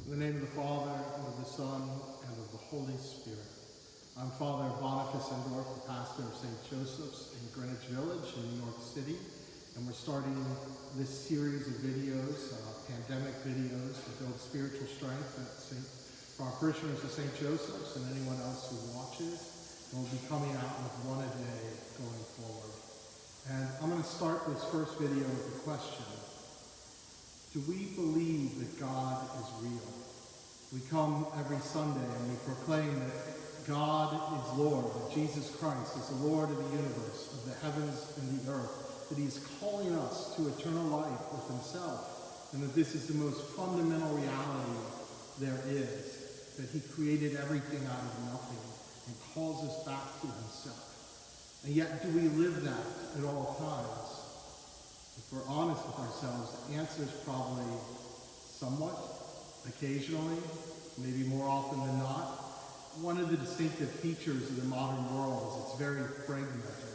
In the name of the Father, and of the Son, and of the Holy Spirit. I'm Father Boniface Endorf, the pastor of St. Joseph's in Greenwich Village in New York City. And we're starting this series of videos, pandemic videos, to build spiritual strength for our parishioners of St. Joseph's and anyone else who watches. And we'll be coming out with one a day going forward. And I'm going to start this first video with a question. Do we believe that God is real? We come every Sunday and we proclaim that God is Lord, that Jesus Christ is the Lord of the universe, of the heavens and the earth, that he is calling us to eternal life with himself, and that this is the most fundamental reality there is, that he created everything out of nothing and calls us back to himself. And yet, do we live that at all times? If we're honest with ourselves, the answer is probably somewhat, occasionally, maybe more often than not. One of the distinctive features of the modern world is it's very fragmented,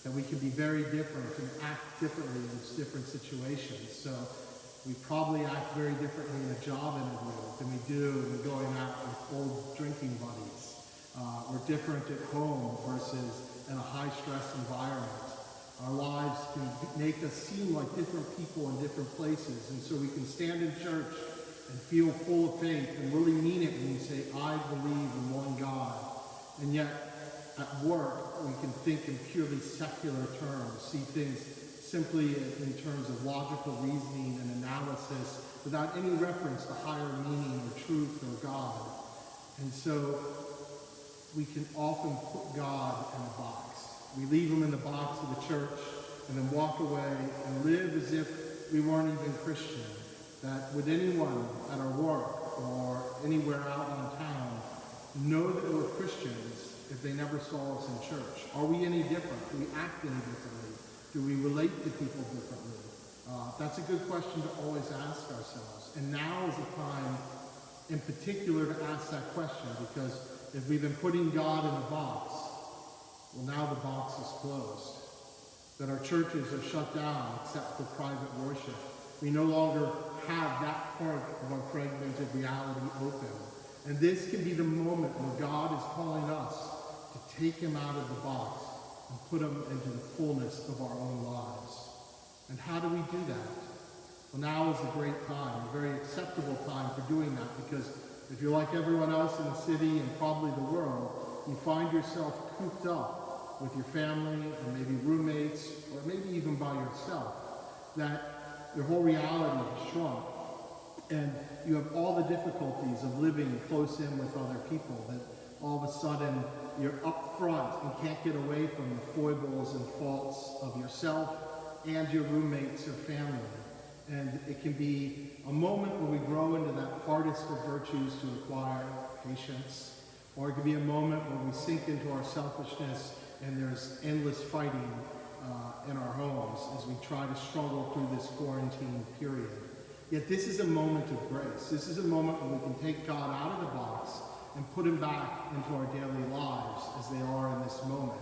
that we can be very different and act differently in different situations. So we probably act very differently in a job interview than we do when going out with old drinking buddies. We're different at home versus in a high-stress environment. Our lives can make us seem like different people in different places, and so we can stand in church and feel full of faith and really mean it when we say, I believe in one God. And yet, at work, we can think in purely secular terms, see things simply in terms of logical reasoning and analysis without any reference to higher meaning or truth or God. And so, we can often put God in a box. We leave him in the box of the church and then walk away and live as if we weren't even Christian. That would anyone at our work or anywhere out on town know that we're Christians if they never saw us in church? Are we any different? Do we act any differently? Do we relate to people differently? That's a good question to always ask ourselves. And now is the time in particular to ask that question, because if we've been putting God in a box, well, now the box is closed. That our churches are shut down except for private worship. We no longer have that part of our fragmented reality open. And this can be the moment where God is calling us to take him out of the box and put him into the fullness of our own lives. And how do we do that? Well, now is a great time, a very acceptable time for doing that, because if you're like everyone else in the city and probably the world, you find yourself cooped up with your family or maybe roommates or maybe even by yourself, that your whole reality has shrunk and you have all the difficulties of living close in with other people, that all of a sudden you're up front and can't get away from the foibles and faults of yourself and your roommates or family. And it can be a moment where we grow into that hardest of virtues to acquire, patience, or it can be a moment where we sink into our selfishness and there's endless fighting in our homes as we try to struggle through this quarantine period. Yet this is a moment of grace. This is a moment when we can take God out of the box and put him back into our daily lives as they are in this moment.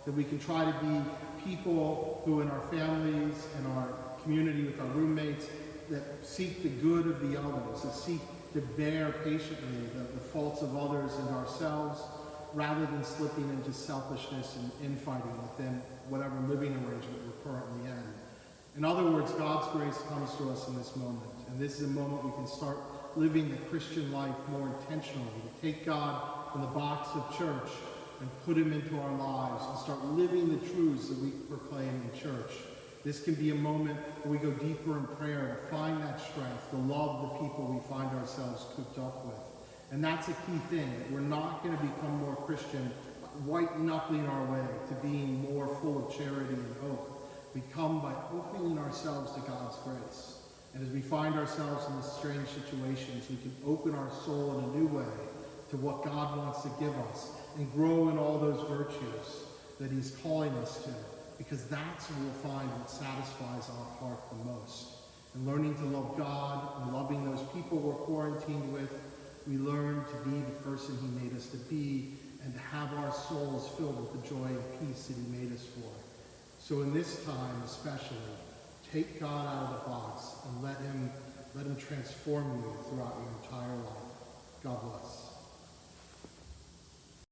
That we can try to be people who in our families and our community with our roommates that seek the good of the others, that seek to bear patiently the faults of others and ourselves, rather than slipping into selfishness and infighting within whatever living arrangement we're currently in. In other words, God's grace comes to us in this moment. And this is a moment we can start living the Christian life more intentionally, to take God from the box of church and put him into our lives and start living the truths that we proclaim in church. This can be a moment where we go deeper in prayer to find that strength, to love the people we find ourselves cooped up with. And that's a key thing, that we're not going to become more Christian white-knuckling our way to being more full of charity and hope. We come by opening ourselves to God's grace. And as we find ourselves in these strange situations, we can open our soul in a new way to what God wants to give us and grow in all those virtues that he's calling us to, because that's where we'll find what satisfies our heart the most. And learning to love God and loving those people we're quarantined with, we learn to be the person he made us to be and to have our souls filled with the joy and peace that he made us for. So in this time especially, take God out of the box and let him transform you throughout your